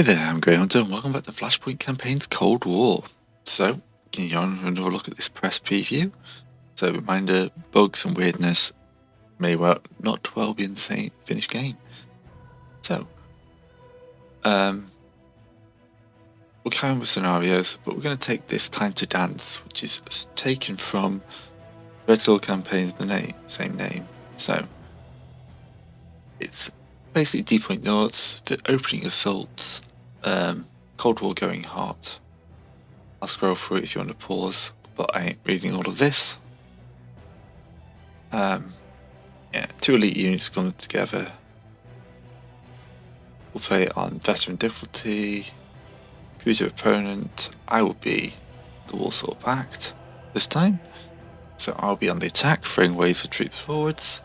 Hi there, I'm Grey Hunter and welcome back to Flashpoint Campaigns Cold War. So, can you have another look at this press preview? So, reminder, bugs and weirdness may not well be in the same finished game. So, we're kind of scenarios, but we're going to take this Time to Dance, which is taken from Red Sword Campaigns, the same name. So, it's basically D Point Nords, the opening assaults, Cold War going hot. I'll scroll through it if you want to pause, but I ain't reading all of this. Yeah, two elite units coming together. We'll play it on veteran difficulty. Choose your opponent. I will be the Warsaw Pact this time, so I'll be on the attack, throwing waves for troops forwards.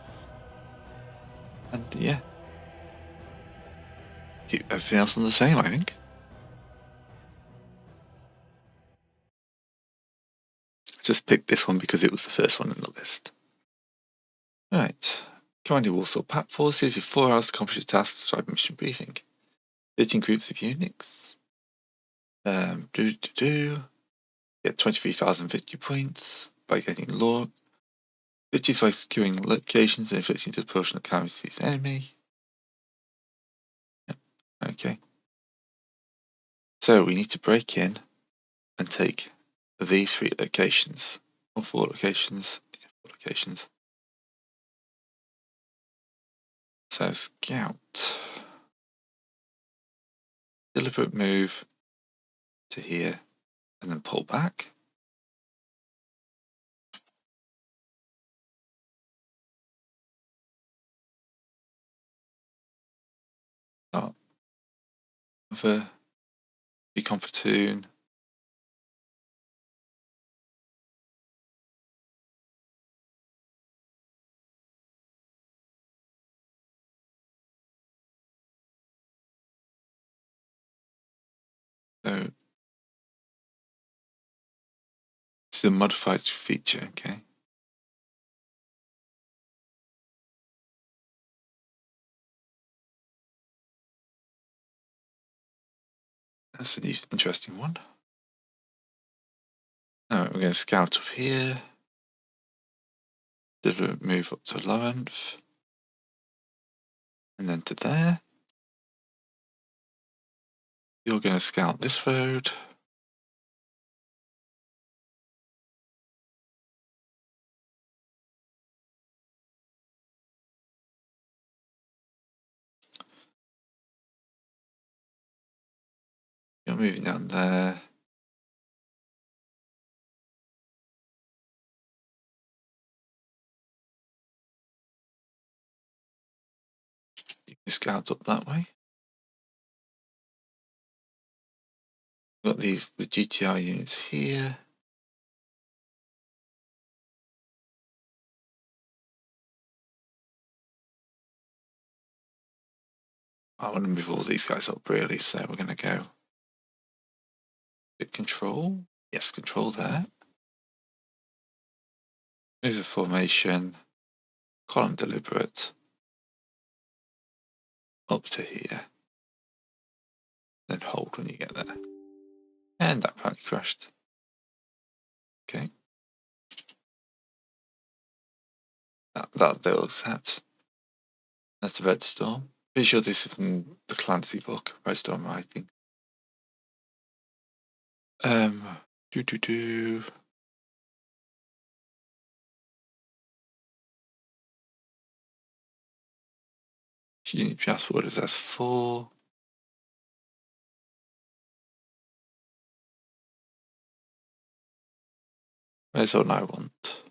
And yeah, keep everything else on the same, I think. Just picked this one because it was the first one in the list. Right, command your Warsaw Pact forces. You have 4 hours to accomplish the task. Describe mission briefing. 13 groups of units. Get 23,000 victory points by getting law. Victories by securing locations and inflicting disproportionate damage to the enemy. Yep. Okay. So we need to break in and take these 3 locations. Or 4 locations. Yeah, 4 locations. So scout. Deliberate move to here and then pull back. Start with a recon platoon. So this is a modified feature, okay? That's an interesting one. Alright, we're going to scout up here. Deliberate move up to Lawrence. And then to there. You're going to scout this road. You're moving down there. You can scout up that way. Got the GTR units here. I want to move all these guys up really, so we're going to go hit control. Yes, control there. Move the formation. Column deliberate. Up to here. Then hold when you get there. And that apparently crashed. Okay. That deals that. That's the Red Storm. Pretty sure this is from the Clancy book, Red Storm writing. Unit password is S4. Where's all I want?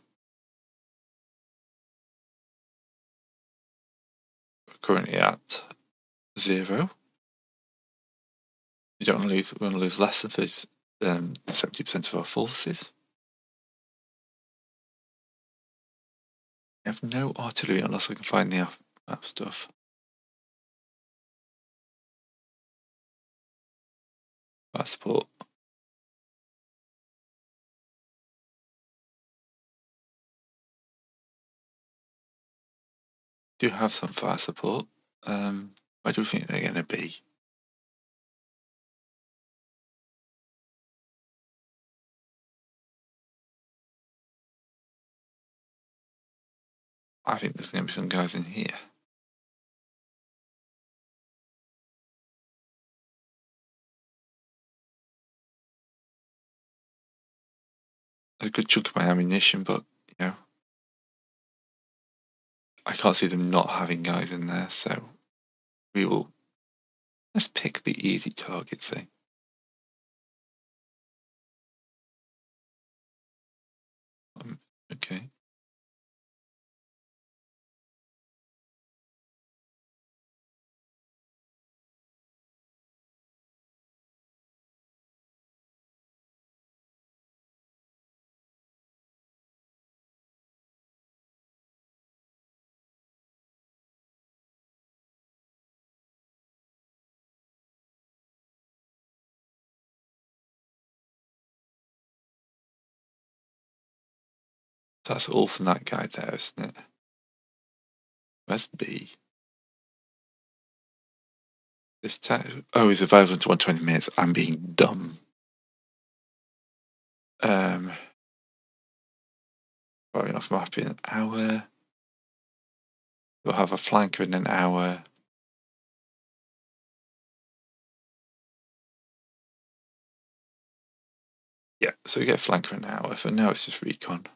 We're currently at 0. We don't want to lose. We want to lose less than 70% of our forces. I have no artillery unless I can find the map stuff. Fire support. Do have some fire support. Where do we think they're going to be? I think there's going to be some guys in here. A good chunk of my ammunition, but, you know, I can't see them not having guys in there, so let's pick the easy targets, eh? Okay. So that's all from that guy there, isn't it? Where's B? This he's available in 120 minutes. I'm being dumb. Probably enough map in an hour. We'll have a flanker in an hour. Yeah, so we get a flanker in an hour. For now, it's just recon.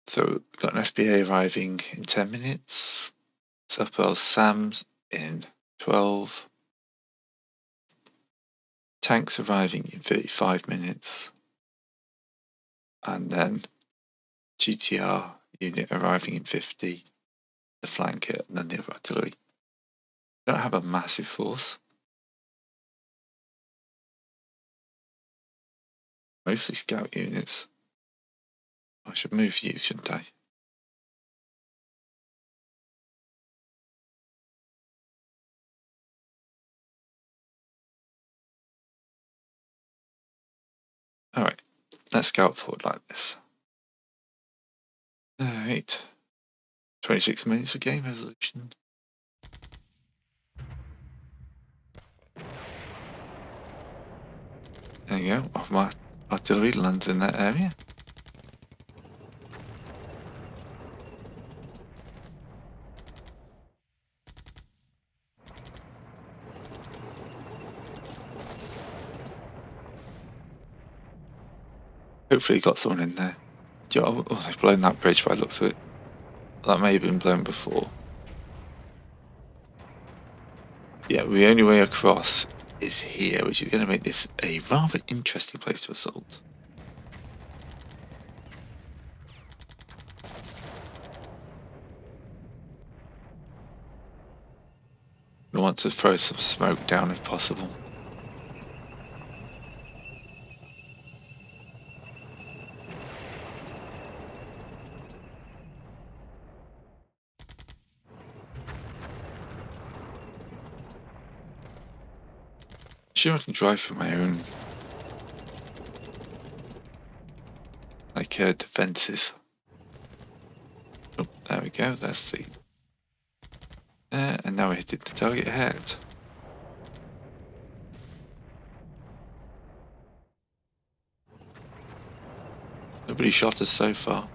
So we've got an SBA arriving in 10 minutes. South Wales SAMs in 12. Tanks arriving in 35 minutes. And then GTR unit arriving in 50. The flanker and then the artillery. We don't have a massive force. Mostly scout units. I should move you, shouldn't I? Alright, let's scout forward like this. Alright. 26 minutes of game resolution. There you go, off my artillery lands in that area. Hopefully he got someone in there. Oh, they've blown that bridge by the looks of it. That may have been blown before. Yeah, the only way across is here, which is going to make this a rather interesting place to assault. We want to throw some smoke down if possible. Sure, I can drive for my own defences. Oh, there we go. That's the. And now we're hitting the target head. Nobody shot us so far.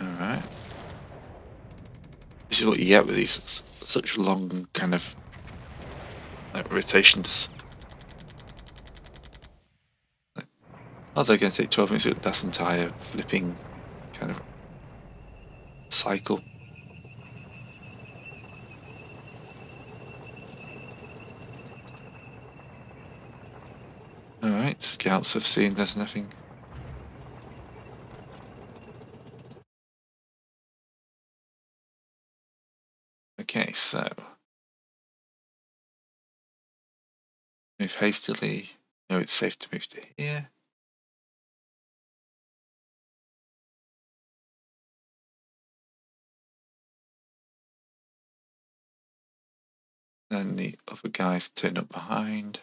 Alright. This is what you get with these such long kind of rotations. Oh, they're going to take 12 minutes to that entire flipping kind of cycle. Alright, scouts have seen there's nothing. Okay, so move hastily. No, it's safe to move to here. Then the other guys turn up behind.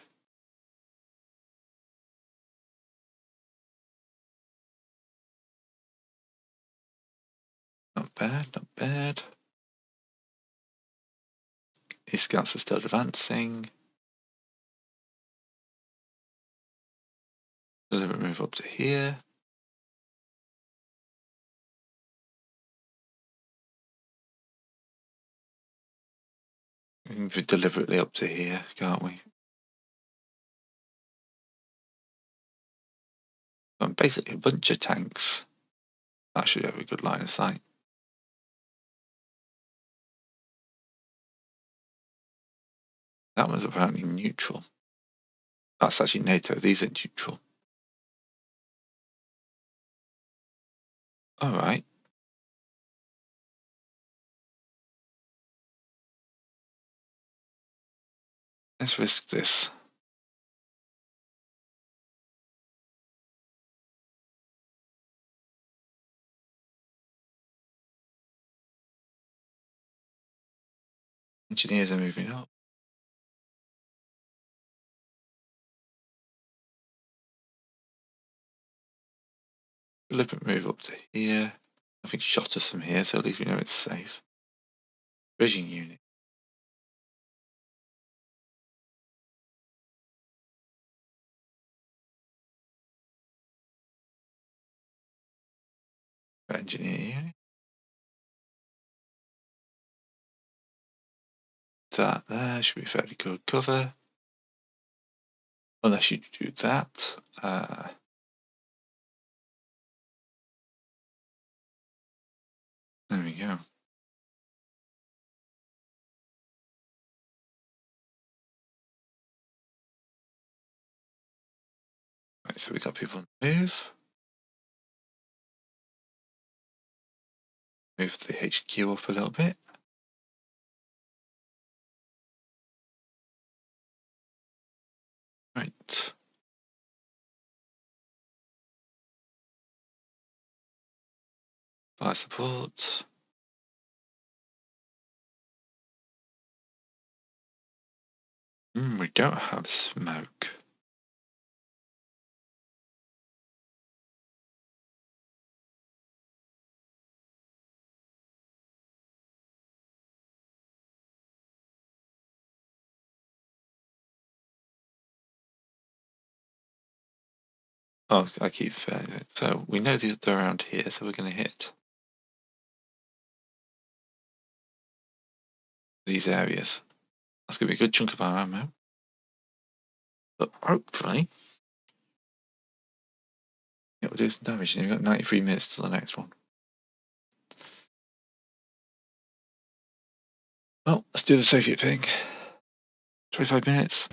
Not bad, not bad. His scouts are still advancing. Deliberate move up to here. We can move deliberately up to here, can't we? And basically a bunch of tanks. That should have a good line of sight. That one's apparently neutral. That's actually NATO. These are neutral. Alright. Let's risk this. Engineers are moving up. Deliberate move up to here. Nothing shot us from here, so at least we know it's safe. Bridging unit. Engineer unit. That there should be fairly good cover. Unless you do that. There we go. Right, so we got people on the move. Move the HQ up a little bit. Right. Fire support. We don't have smoke. Oh, I keep failing it. So we know they're around here, so we're going to hit these areas. That's going to be a good chunk of our ammo. But hopefully, it will do some damage. And you've got 93 minutes to the next one. Well, let's do the Soviet thing. 25 minutes.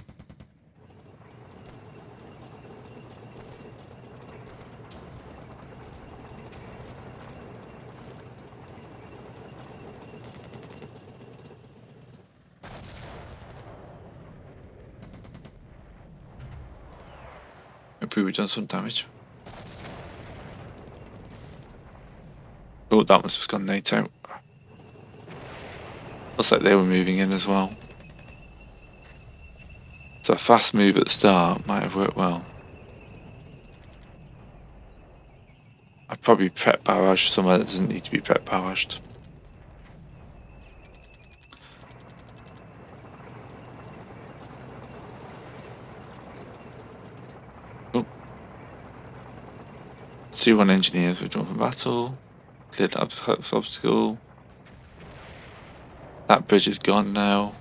Hopefully we've done some damage. Oh, that one's just gone NATO. Looks like they were moving in as well. So a fast move at the start might have worked well. I'd probably prep barrage somewhere that doesn't need to be prep barraged. Oh. 2-1 engineers were drawn from battle. Cleared that obstacle. That bridge is gone now.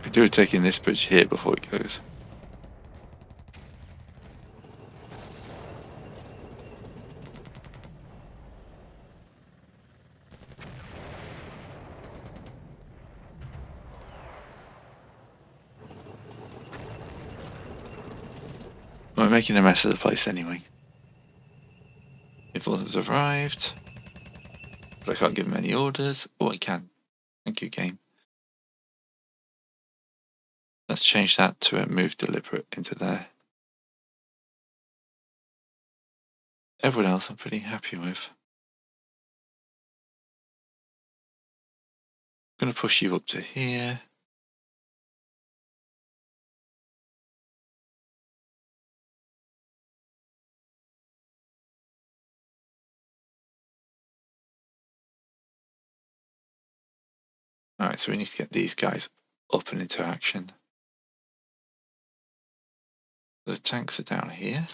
We do taking this bridge here before it goes. We're making a mess of the place anyway. Reinforcements have arrived. But I can't give them any orders. Oh, I can. Thank you, game. Let's change that to a move deliberate into there. Everyone else I'm pretty happy with. I'm going to push you up to here. Alright, so we need to get these guys up and into action. The tanks are down here.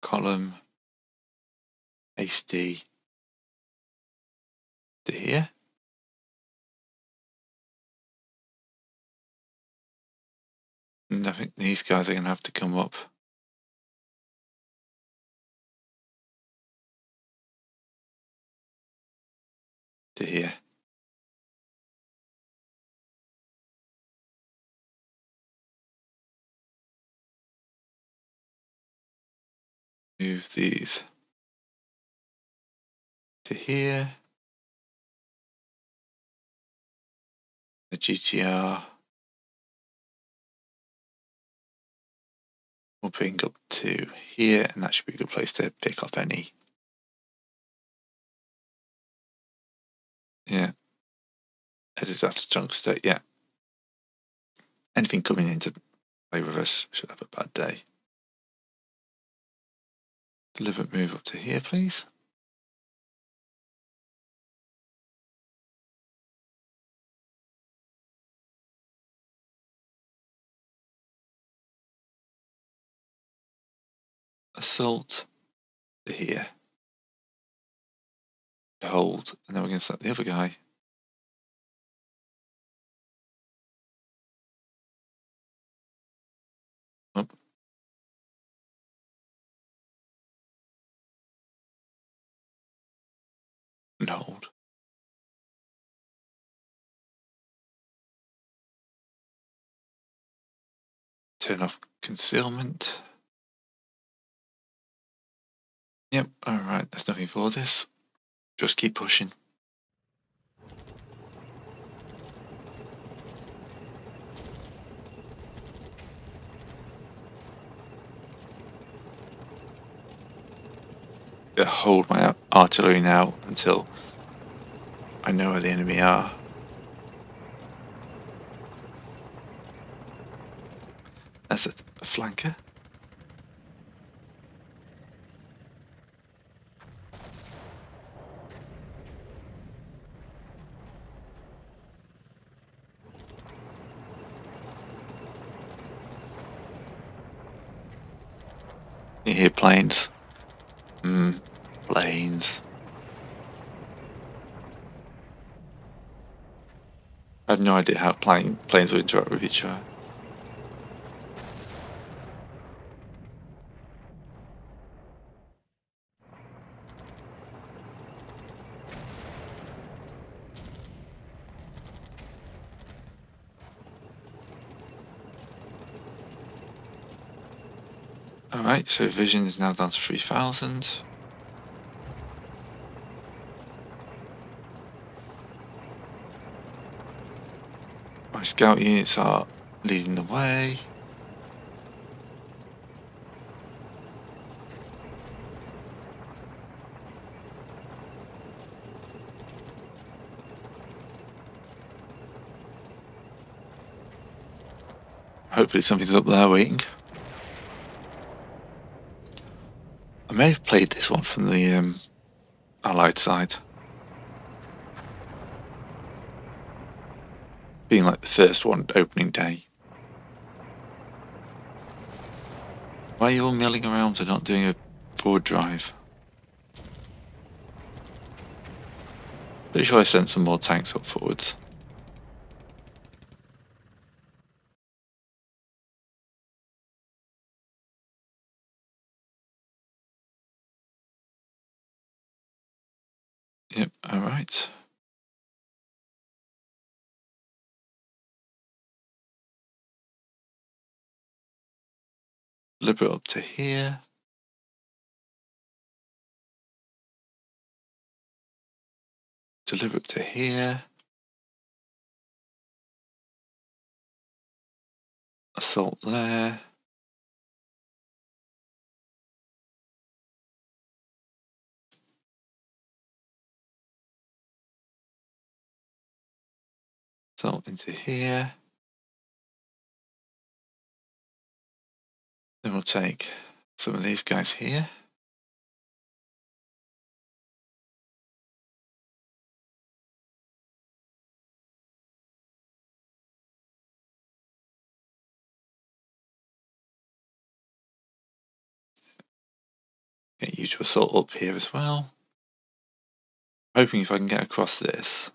Column HD to here. And I think these guys are going to have to come up to here. Move these to here. The GTR will bring up to here, and that should be a good place to pick off any. Yeah. Edit that to junk state, yeah. Anything coming in to play with us should have a bad day. Deliberate move up to here, please. Assault to here. Hold, and then we're going to select the other guy. Up. And hold. Turn off concealment. Yep, alright, there's nothing for this. Just keep pushing. Hold my artillery now until I know where the enemy are. That's a flanker. You hear planes? Planes. I have no idea how planes will interact with each other. Alright, so vision is now down to 3000. My scout units are leading the way. Hopefully something's up there waiting. I may have played this one from the Allied side. Being like the first one opening day. Why are you all milling around and not doing a forward drive? Pretty sure I sent some more tanks up forwards. Yep, alright. Deliver it up to here. Deliver it to here. Assault there. Assault into here. Then we'll take some of these guys here. Get you to assault up here as well. Hoping if I can get across this.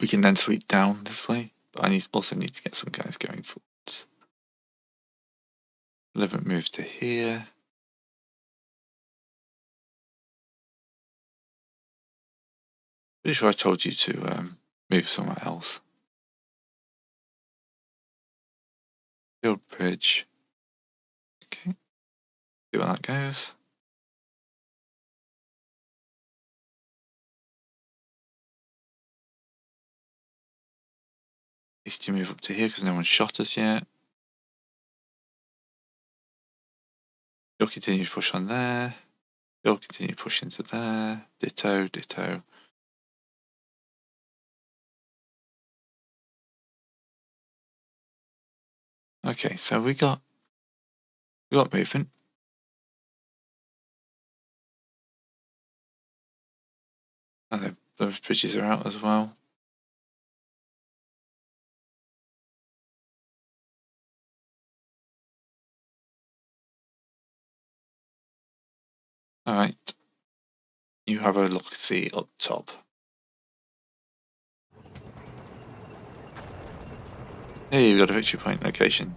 We can then sweep down this way, but I also need to get some guys going forwards. 11 move to here. Pretty sure I told you to move somewhere else. Build bridge. Okay. See where that goes. Needs to move up to here because no one's shot us yet. You'll continue to push on there. You'll continue to push into there. Ditto, ditto. Okay, so we got movement. And those bridges are out as well. Alright. You have a look see up top. Hey, we got a victory point location.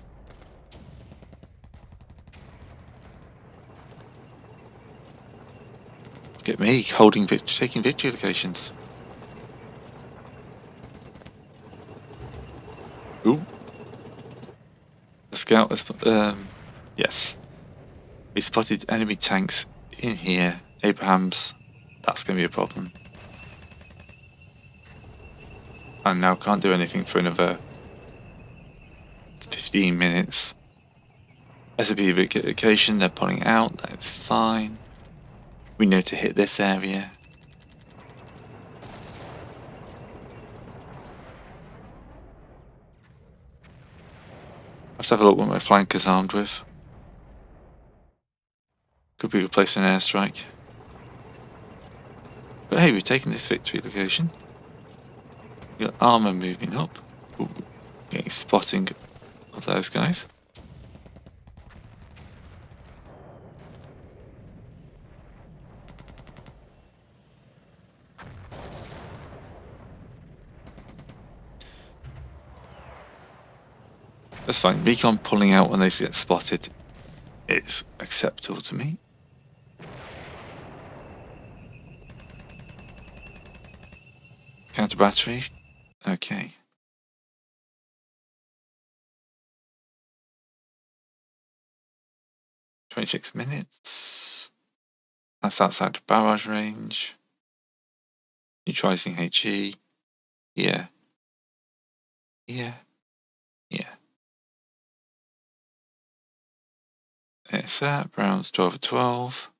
Look at me taking victory locations. Ooh. The scout has yes. We spotted enemy tanks in here. Abrahams. That's going to be a problem. And now can't do anything for another 15 minutes. SOP vacation, they're pulling out, that's fine. We know to hit this area. Let's have a look what my flanker's armed with. Could be replacing an airstrike. But hey, we've taken this victory location. We got armor moving up. Ooh, getting spotting of those guys. That's fine. Recon pulling out when they get spotted is acceptable to me. Counter battery. Okay. 26 minutes. That's outside of barrage range. Neutralizing HE. Here. Here. Here. There's that. Brown's 12 of 12.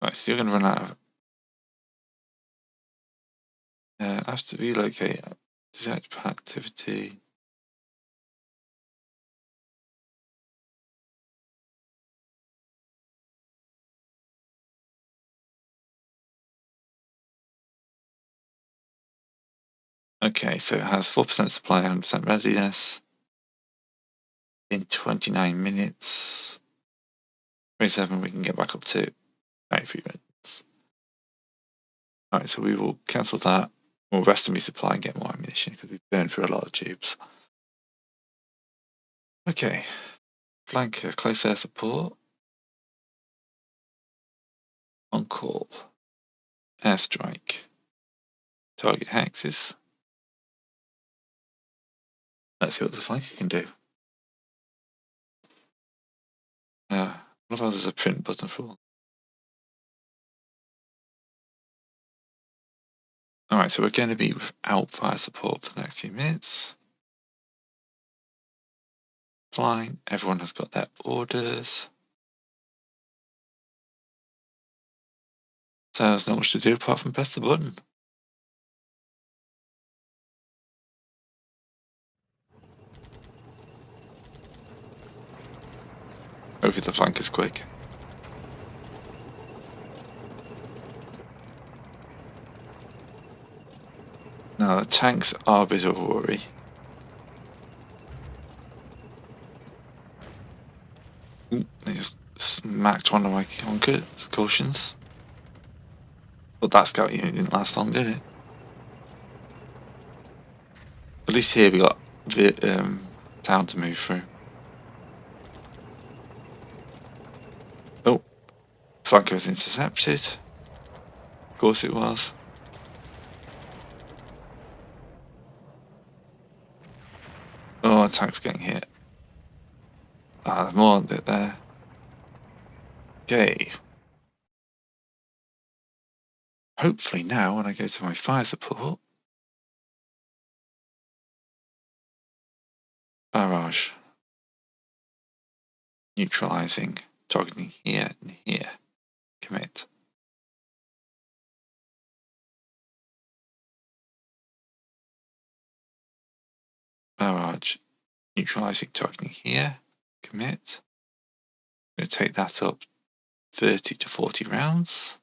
Right, so you're going to run out of... I have to relocate. Detect activity. Okay, so it has 4% supply, 100% readiness. In 29 minutes. 27 we can get back up to 93 minutes. Alright, so we will cancel that. We'll rest and resupply and get more ammunition because we've burned through a lot of tubes. Okay. Flanker, close air support. On call. Airstrike. Target hexes. Let's see what the flanker can do. What if there's a print button for all? Alright, so we're going to be without fire support for the next few minutes. Fine, everyone has got their orders. So there's not much to do apart from press the button. Hopefully the flank is quick. Now the tanks are a bit of a worry. Ooh, they just smacked one of my cautions. But that scout unit didn't last long, did it? At least here we got the town to move through. Oh, flank was intercepted. Of course it was. Oh, the tank's getting hit. Ah, there's more on it there. Okay. Hopefully now, when I go to my fire support, barrage, neutralizing, targeting here and here, commit. Barrage, neutralizing, targeting here, commit. I'm going to take that up 30 to 40 rounds.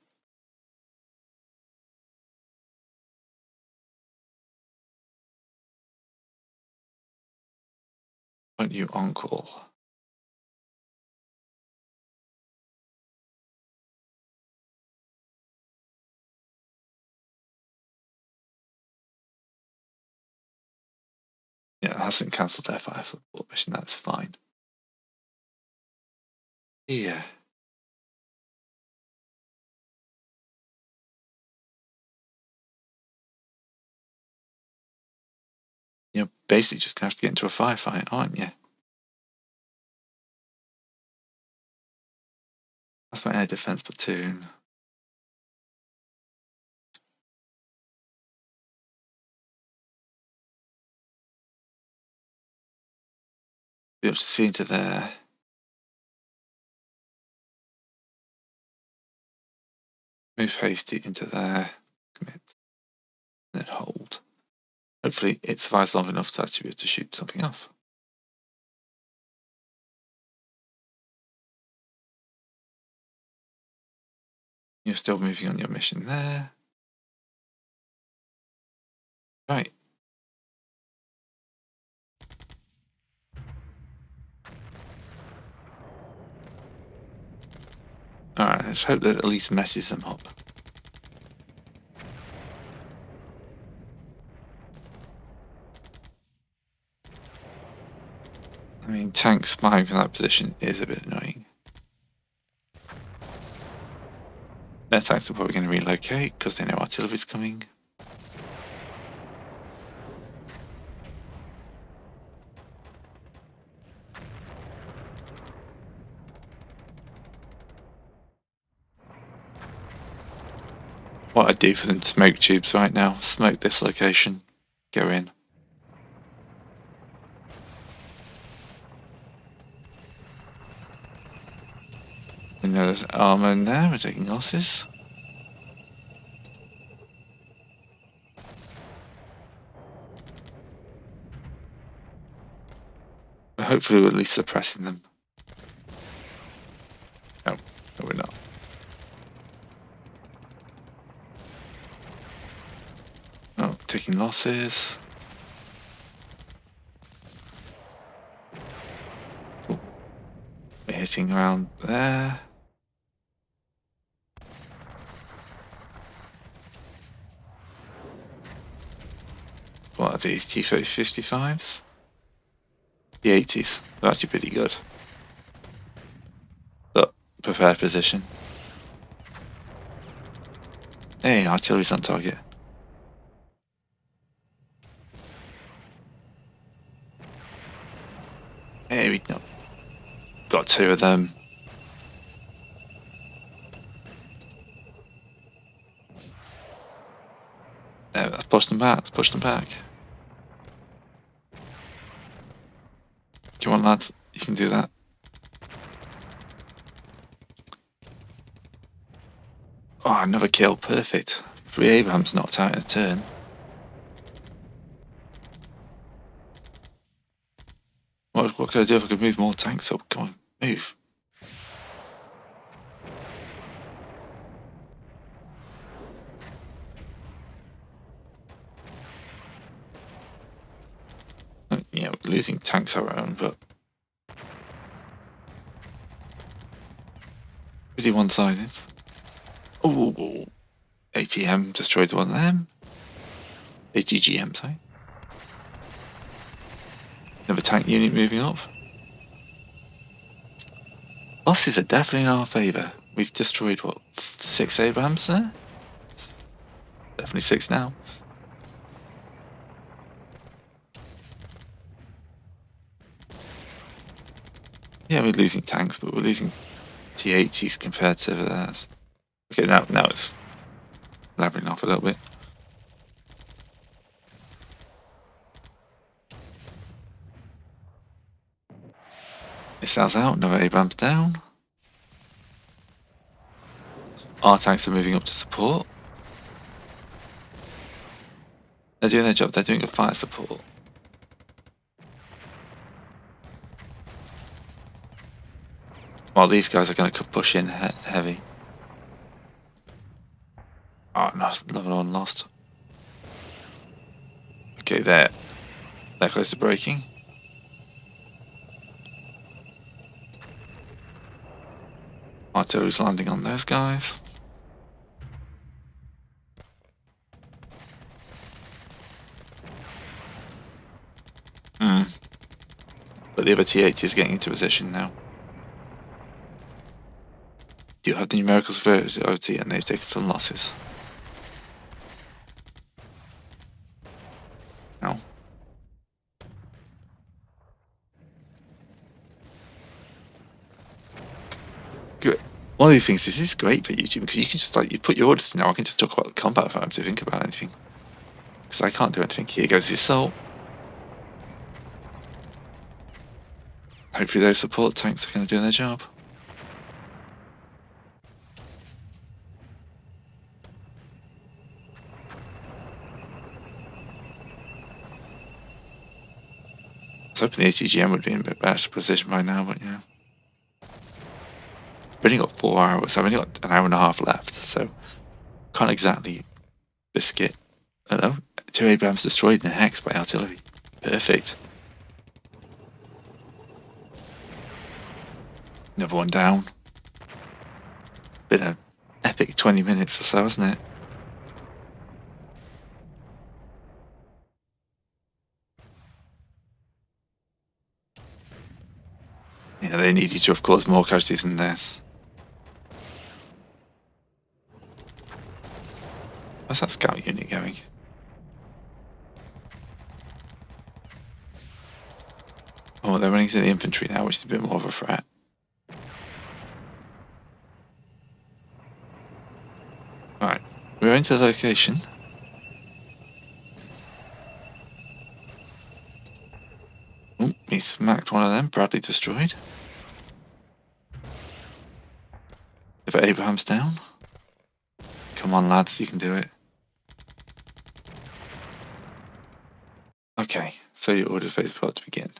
Won't you on call? Yeah, it hasn't cancelled their fire support mission, that's fine. Yeah. You're basically just going to have to get into a firefight, aren't you? That's my air defense platoon. Be able to see into there. Move hasty into there. Commit. And then hold. Hopefully it survives long enough to actually be able to shoot something off. You're still moving on your mission there. Right. Alright, let's hope that at least messes them up. I mean, tanks flying from that position is a bit annoying. Their tanks are probably going to relocate because they know artillery's coming. What I'd do for them smoke tubes right now, smoke this location, go in. We know there's armour in there, we're taking losses. But hopefully we're at least suppressing them. No, we're not. Oh, taking losses. Oh, we're hitting around there. What are these, T-55s? The 80s, they're actually pretty good. But, prepared position. Hey, artillery's on target. Hey, we no. Got two of them. No, let's push them back. Let's push them back. Come on, lads. You can do that. Oh, another kill. Perfect. 3 Abrams knocked out in a turn. What could I do if I could move more tanks up? Come on, move. Yeah, we're losing tanks of our own, but pretty one-sided. Oh, ATM destroyed one of them. ATGM, sorry. Another tank unit moving up. Losses are definitely in our favour. We've destroyed, what, 6 Abrams there? Definitely 6 now. Yeah, we're losing tanks, but we're losing T80s compared to theirs. Okay, now it's labyrinthing off a little bit. Missiles out, another Abrams down. Our tanks are moving up to support. They're doing their job, they're doing a fire support. While these guys are going to push in heavy. Oh, no, level 1 lost. Okay, they're close to breaking. Artillery's landing on those guys. But the other T80 is getting into position now. You have the numericals for OT and they've taken some losses. Now. Good. One of these things, this is great for YouTube because you can just you put your orders now. I can just talk about the combat if I have to think about anything. Because I can't do anything. Here goes the assault. Hopefully those support tanks are going to do their job. I was hoping the ATGM would be in a bit better position by now, but yeah. I've only got 4 hours, I've only got an hour and a half left, so can't exactly biscuit. Hello? 2 Abrams destroyed in a hex by artillery. Perfect. Another one down. Been an epic 20 minutes or so, hasn't it? Yeah, they needed to have caused more casualties than this. Where's that scout unit going? Oh, they're running to the infantry now, which is a bit more of a threat. Right, we're into the location. Oh, he smacked one of them, Bradley destroyed. If Abraham's down. Come on, lads, you can do it. Okay, so your order phase is about to begin.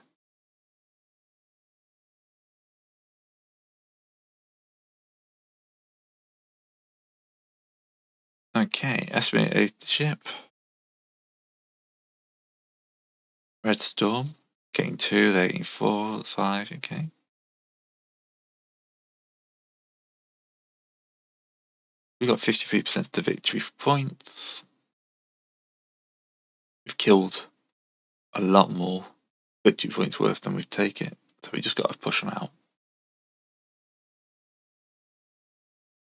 Okay, estimate a ship. Red Storm. Getting 2, they're getting 4, 5, okay. We got 53% of the victory points. We've killed a lot more victory points worth than we've taken, so we just got to push them out.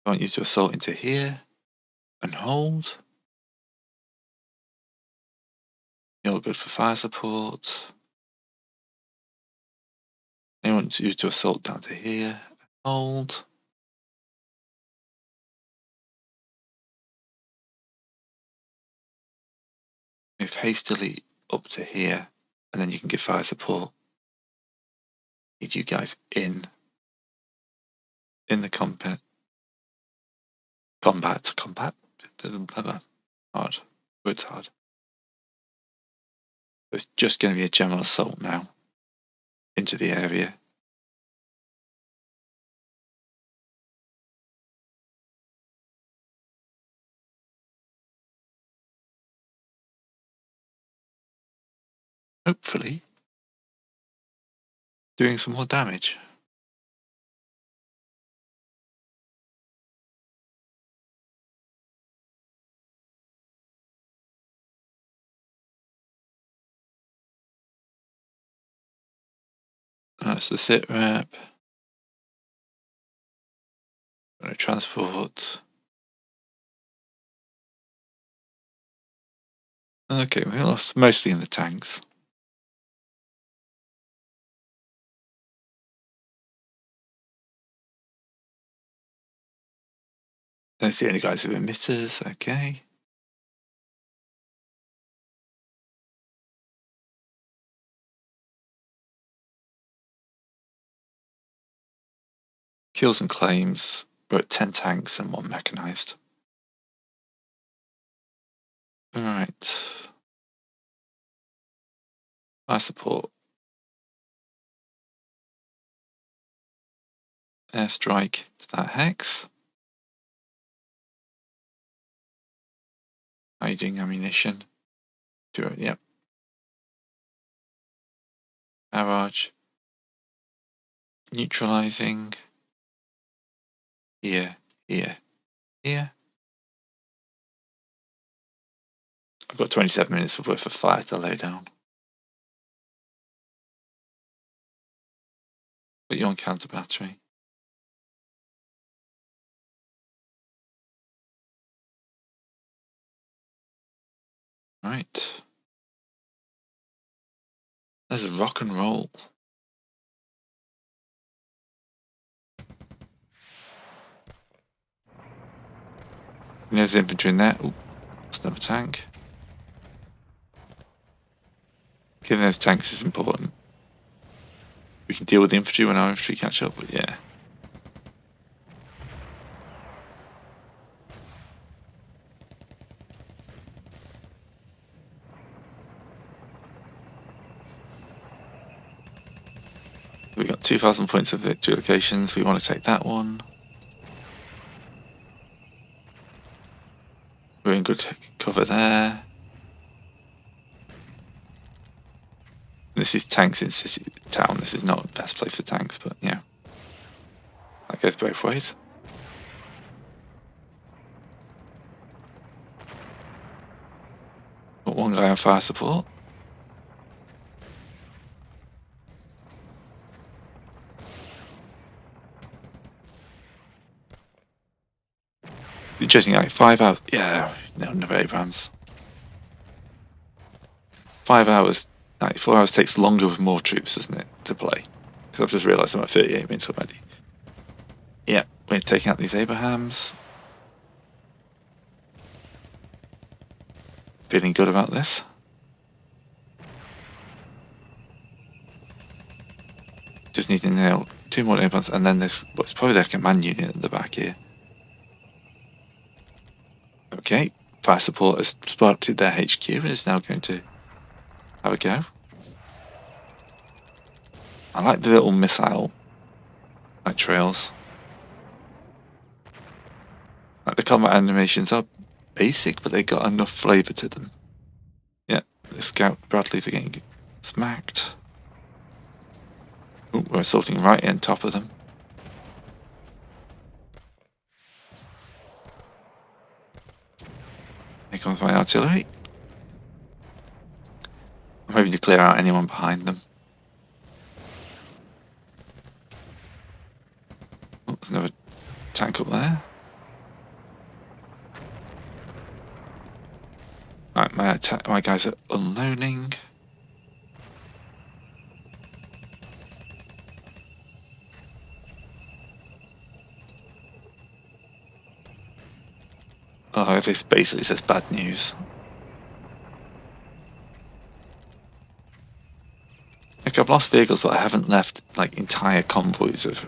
I want you to assault into here and hold. You're good for fire support. I want you to assault down to here and hold. Move hastily up to here, and then you can give fire support. Need you guys in the combat. Hard. It's hard. It's just going to be a general assault now into the area. Hopefully doing some more damage. That's the sit rep. Going to transport. Okay, we lost mostly in the tanks. Don't see any guys with emitters. Okay. Kills and claims. We're at 10 tanks and 1 mechanized. Alright. Fire support. Airstrike to that hex. Hiding ammunition. Yep. Barrage. Neutralizing. Here. I've got 27 minutes worth of fire to lay down. Put you on counter battery. Right. There's a rock and roll. There's infantry in there. Ooh, that's another tank. Killing those tanks is important. We can deal with the infantry when our infantry catch up, but yeah. We've got 2,000 points of victory locations. We want to take that one. We're in good cover there. This is tanks in city town. This is not the best place for tanks, but yeah. That goes both ways. Got one guy on fire support. You're judging like 5 hours. Yeah, no Abrams. 5 hours, 94 hours takes longer with more troops, doesn't it, to play? Because I've just realised I'm at 38 minutes already. Yeah, we're taking out these Abrahams. Feeling good about this. Just need to nail 2 more Abrahams, and then there's what's probably their command unit at the back here. Okay, fire support has spotted their HQ and is now going to have a go. I like the little missile like trails. Like the combat animations are basic, but they got enough flavour to them. Yeah, the scout Bradleys are getting smacked. Ooh, we're assaulting right on top of them. Here comes my artillery. I'm hoping to clear out anyone behind them. Oh, there's another tank up there. Right, my guys are unloading. Oh, this basically says bad news. Like, I've lost vehicles, but I haven't left, like, entire convoys of,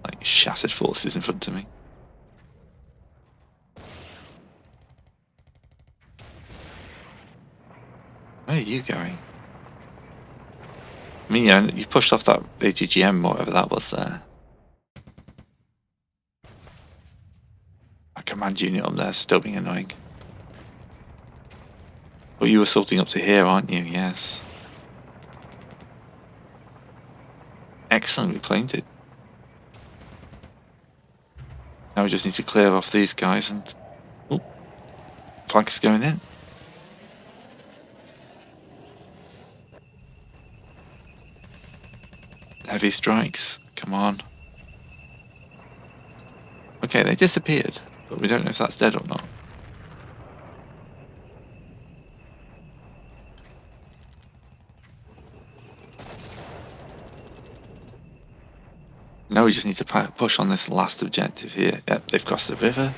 like, shattered forces in front of me. Where are you going? I mean, yeah, you pushed off that ATGM, whatever that was there. That command unit up there still being annoying. But you were sorting up to here, aren't you? Yes. Excellent, we claimed it. Now we just need to clear off these guys and... Oh, flank is going in. Heavy strikes, come on. Okay, they disappeared, but we don't know if that's dead or not. Now we just need to push on this last objective here. Yep, they've crossed the river.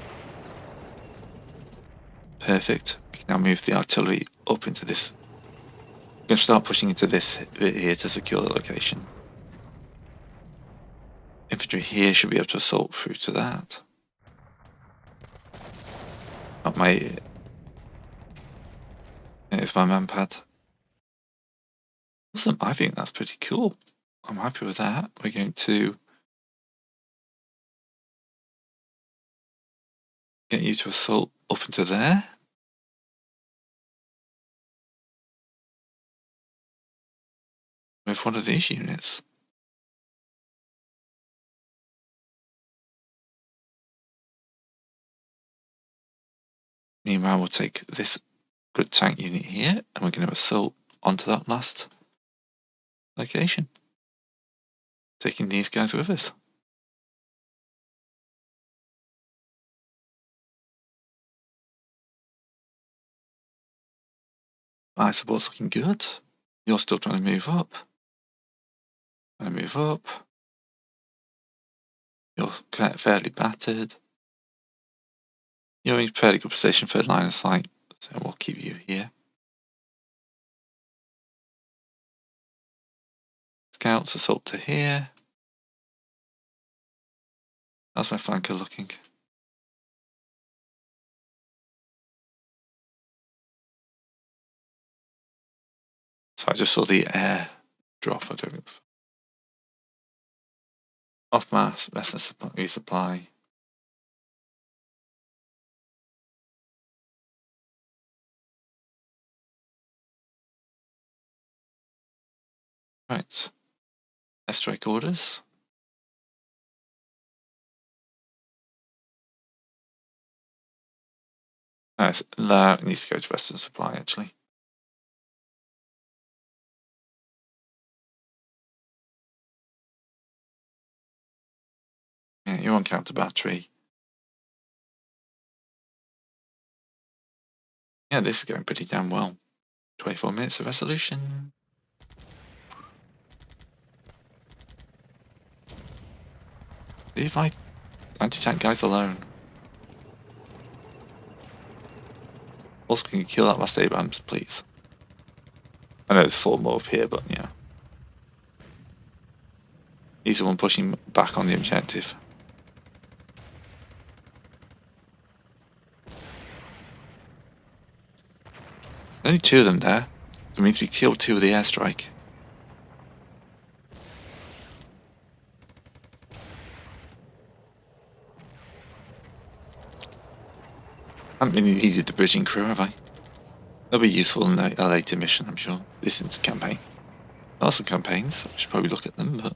Perfect. We can now move the artillery up into this. We're going to start pushing into this bit here to secure the location. Infantry here should be able to assault through to that. Not my... It's my manpad. Awesome, I think that's pretty cool. I'm happy with that. We're going to get you to assault up into there. With one of these units. Meanwhile, we'll take this good tank unit here and we're going to assault onto that last location. Taking these guys with us. My support's looking good. You're still trying to move up. Trying to move up. You're fairly battered. You're in fairly good position for line of sight, so we'll keep you here. Scouts assault to here. How's my flanker looking? So I just saw the air drop. I don't think. Off mass, resupply. Right. Strike orders. Nice. It needs to go to Western Supply actually. Yeah, you're on counter battery. Yeah, this is going pretty damn well. 24 minutes of resolution. Leave my anti-tank guys alone. Also, can you kill that last Abrams, please? I know there's 4 more up here, but yeah. He's the one pushing back on the objective. Only 2 of them there. It means we killed 2 with the airstrike. I haven't really needed the bridging crew, have I? They'll be useful in a later mission, I'm sure. This is campaign. There are some campaigns. I should probably look at them, but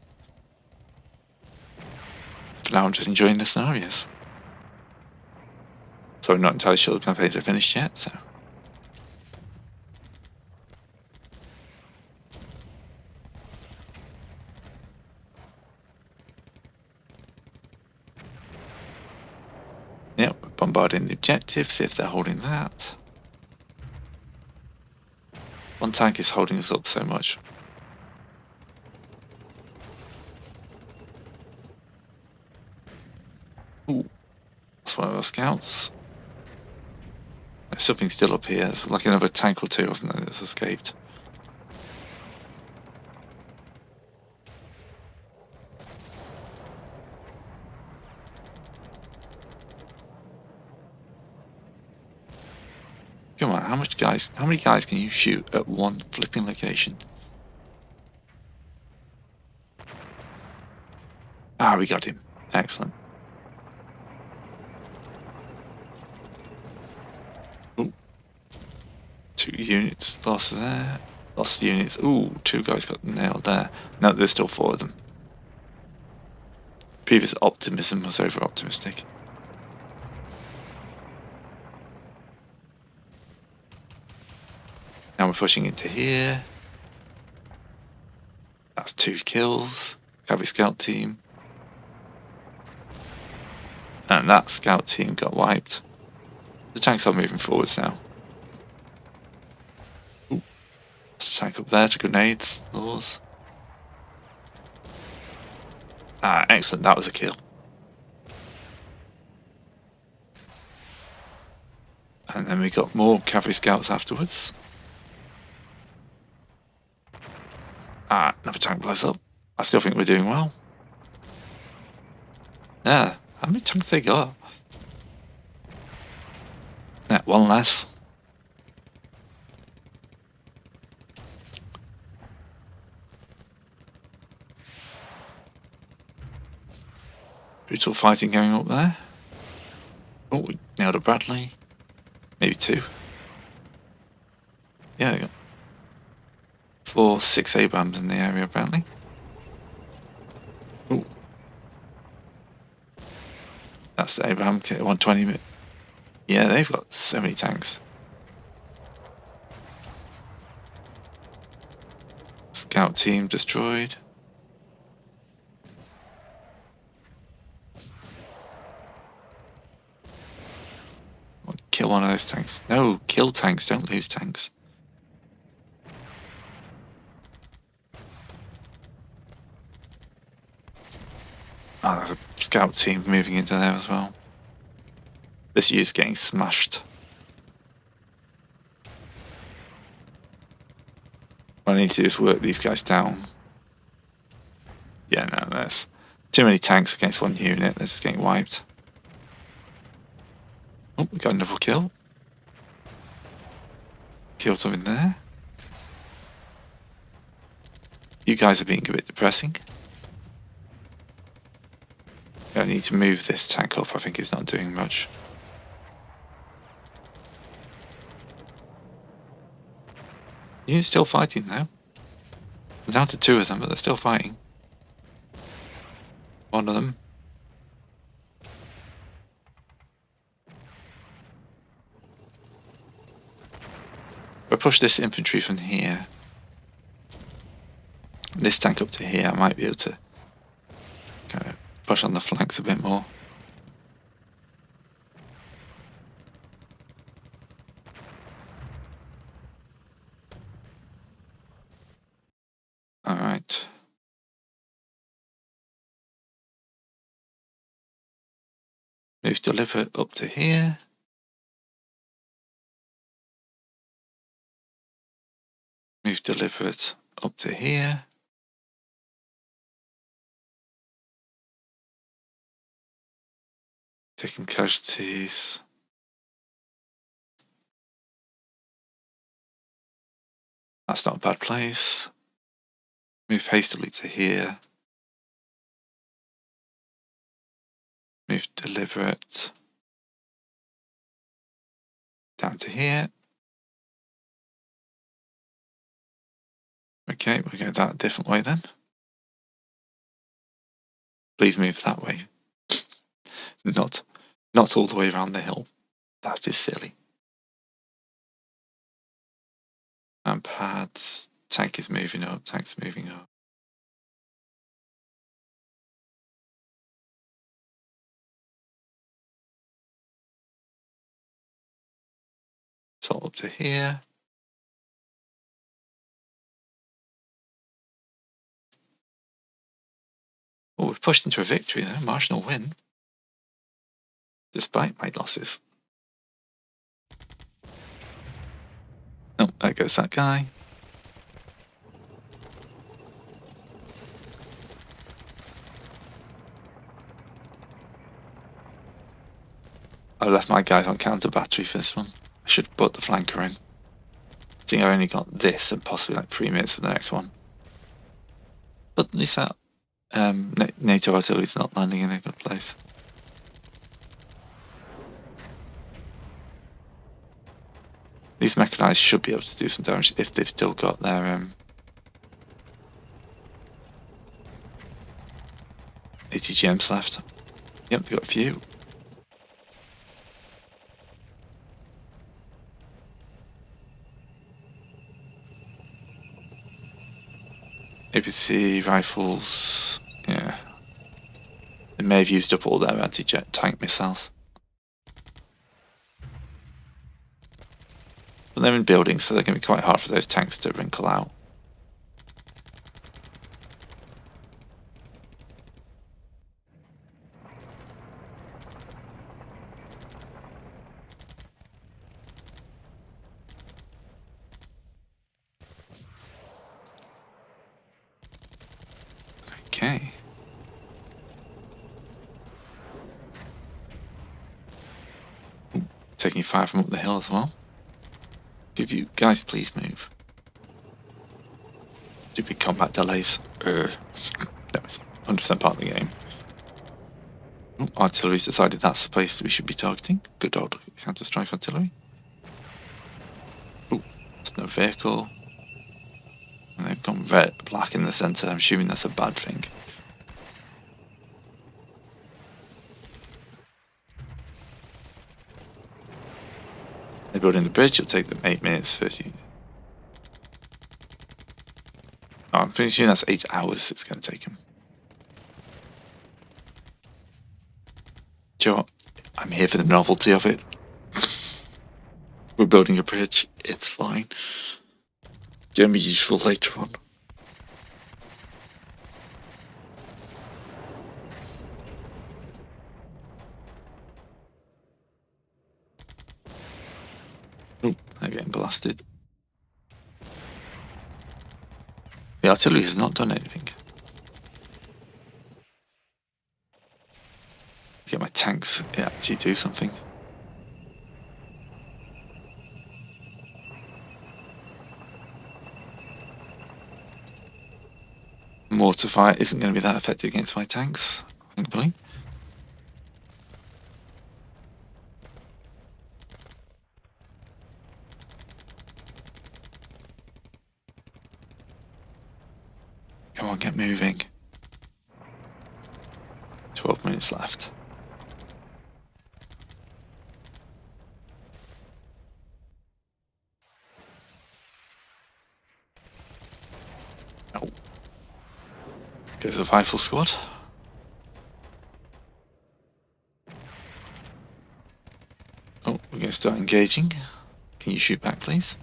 for now I'm just enjoying the scenarios. So I'm not entirely sure the campaigns are finished yet, so. Yeah, we're bombarding the objective, see if they're holding that. One tank is holding us up so much. Ooh, that's one of our scouts. There's something still up here. There's like another tank or 2 of them that's escaped. Come on, how many guys can you shoot at one flipping location? Ah, we got him. Excellent. Ooh. 2 units lost there. Lost units. Ooh, 2 guys got nailed there. No, there's still 4 of them. Previous optimism was over optimistic. Now we're pushing into here. That's 2 kills. Cavalry scout team. And that scout team got wiped. The tanks are moving forwards now. Ooh. There's a tank up there to grenades. Laws. Ah, excellent. That was a kill. And then we got more cavalry scouts afterwards. Ah, another tank blows up. I still think we're doing well. Yeah, how many tanks they got? Yeah, 1 less. Brutal fighting going up there. Oh, we nailed a Bradley. Maybe 2. Yeah, we got 4, 6 Abrams in the area apparently. Ooh. That's the Abraham kit, 120. Yeah, they've got so many tanks. Scout team destroyed. Kill one of those tanks. No, kill tanks, don't lose tanks. Oh, there's a scout team moving into there as well. This U's getting smashed. What I need to do is work these guys down. Yeah, no, there's too many tanks against 1 unit. They're just getting wiped. Oh, we got another kill. Killed something there. You guys are being a bit depressing. I need to move this tank up. I think it's not doing much. You're still fighting now. We're down to 2 of them, but they're still fighting. 1 of them. If I push this infantry from here, this tank up to here, I might be able to kind of push on the flanks a bit more. Alright. Move deliberate up to here. Move deliberate up to here. Taking casualties. That's not a bad place. Move hastily to here. Move deliberate down to here. Okay, we'll go that a different way then. Please move that way. Not all the way around the hill. That is silly. And pads. Tank is moving up. Tank's moving up. So up to here. Oh, we've pushed into a victory there. Marginal win. Despite my losses. Oh, there goes that guy. I left my guys on counter battery for this one. I should put the flanker in. I think I only got this and possibly like 3 minutes for the next one. But at least that NATO artillery's not landing in a good place. These mechanized should be able to do some damage if they've still got their ATGMs left. Yep, they've got a few. APC rifles, yeah. They may have used up all their anti-jet tank missiles. But they're in buildings, so they're going to be quite hard for those tanks to wrinkle out. Okay. Taking fire from up the hill as well. Give you guys, please move. Stupid combat delays. That was 100% part of the game. Oh, artillery's decided that's the place we should be targeting. Good old counter-strike artillery. Oh, there's no vehicle. And they've gone black in the centre. I'm assuming that's a bad thing. They're building the bridge. It'll take them 8 minutes 30. Oh, I'm pretty sure that's 8 hours it's going to take them. Do you know what? I'm here for the novelty of it. We're building a bridge. It's fine. It's going to be useful later on. Oh, they're getting blasted. The artillery has not done anything. Get my tanks to actually do something. Mortar fire isn't going to be that effective against my tanks, thankfully. Come on, get moving. 12 minutes left. Oh. Goes the rifle squad. Oh, we're going to start engaging. Can you shoot back, please?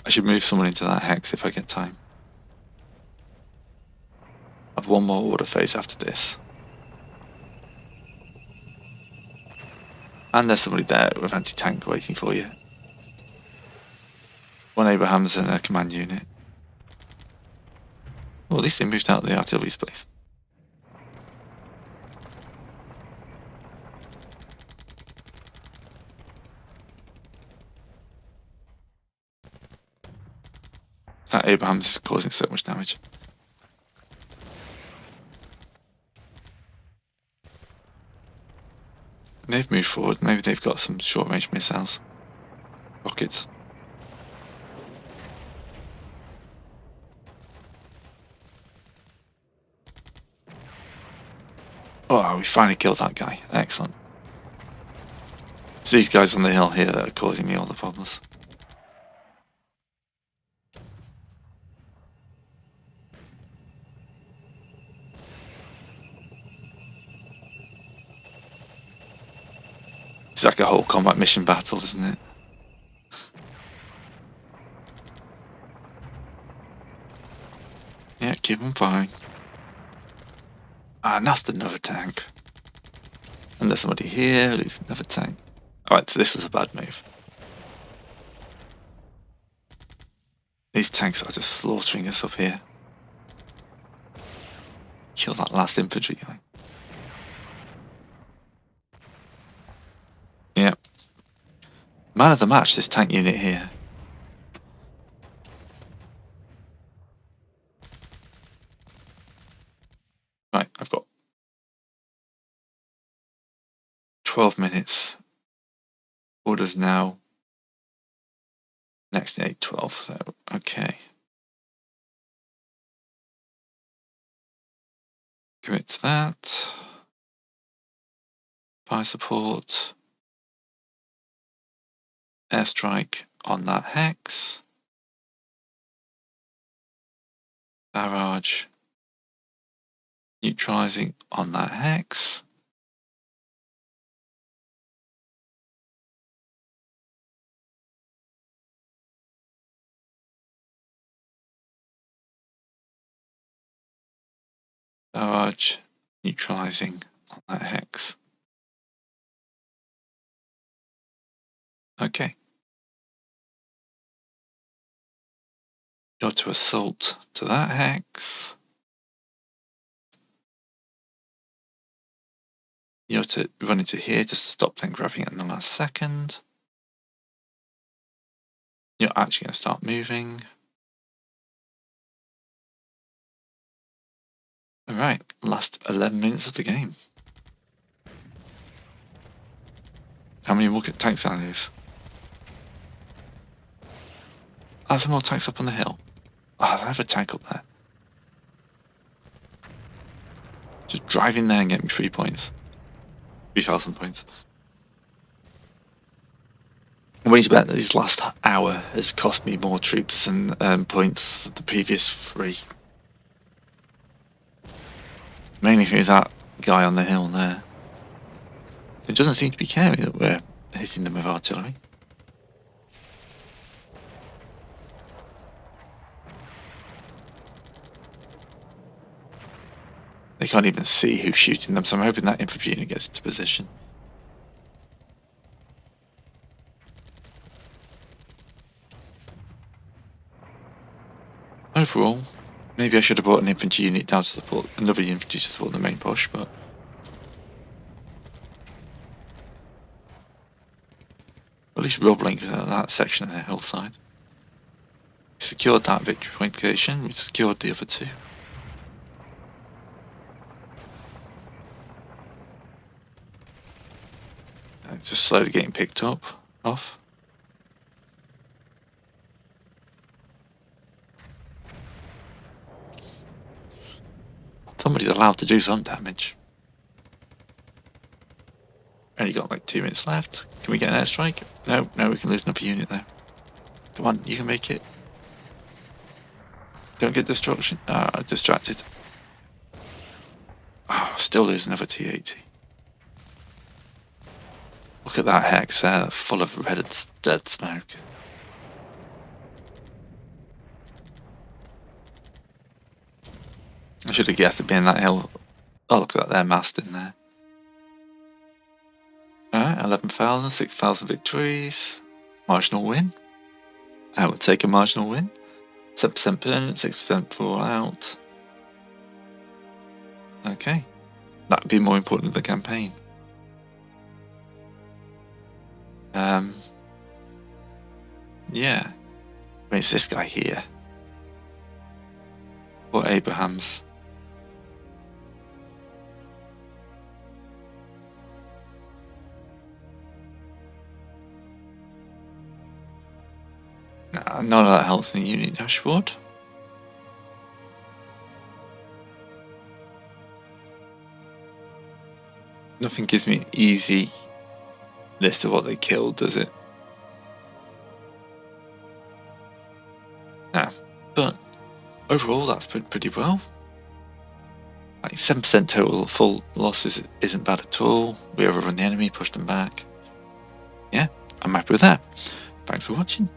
I should move someone into that hex if I get time. I have one more order phase after this. And there's somebody there with anti-tank waiting for you. One Abrahams and a command unit. Well, at least they moved out of the artillery's place. That Abrahams is causing so much damage. They've moved forward. Maybe they've got some short-range missiles. Rockets. Oh, we finally killed that guy. Excellent. It's these guys on the hill here that are causing me all the problems. It's like a whole combat mission battle, isn't it? Yeah, keep them firing. And that's another tank. And there's somebody here, losing another tank. Alright, so this was a bad move. These tanks are just slaughtering us up here. Kill that last infantry guy. Man of the match, this tank unit here. Right, I've got 12 minutes. Orders now. Next 8:12, so okay. Commit to that. Fire support. Airstrike on that hex. Barrage. Neutralizing on that hex. Barrage. Neutralizing on that hex. Okay. You're to assault to that hex. You're to run into here just to stop them grabbing it in the last second. You're actually going to start moving. Alright, last 11 minutes of the game. How many more tanks are there? Are there more tanks up on the hill? Oh, I have a tank up there. Just drive in there and get me 3 points. 3,000 points. I'm willing to bet that this last hour has cost me more troops and points than the previous 3. Mainly through that guy on the hill there. It doesn't seem to be caring that we're hitting them with artillery. They can't even see who's shooting them, so I'm hoping that infantry unit gets into position. Overall, maybe I should have brought an infantry unit down to support, another infantry to support the main push, but at least we're blink that section of the hillside. We secured that victory point location, we secured the other 2. It's just slowly getting picked up, off. Somebody's allowed to do some damage. Only got like 2 minutes left. Can we get an airstrike? No, we can lose another unit there. Come on, you can make it. Don't get distraction. Distracted. Oh, still lose another T-80. Look at that hex there, that's full of red and dead smoke. I should have guessed it'd be in that hill. Oh, look at that there, mast in there. Alright, 11,000, 6,000 victories. Marginal win. I would take a marginal win. 7% permanent, 6% fallout. Okay. That would be more important than the campaign. Yeah. I mean, it's this guy here. Or Abraham's. Nah, none of that helps in the unit dashboard. Nothing gives me an easy list of what they killed, does it? Nah, but overall that's pretty well. Like 7% total full losses isn't bad at all. We overrun the enemy, pushed them back. Yeah, I'm happy with that. Thanks for watching.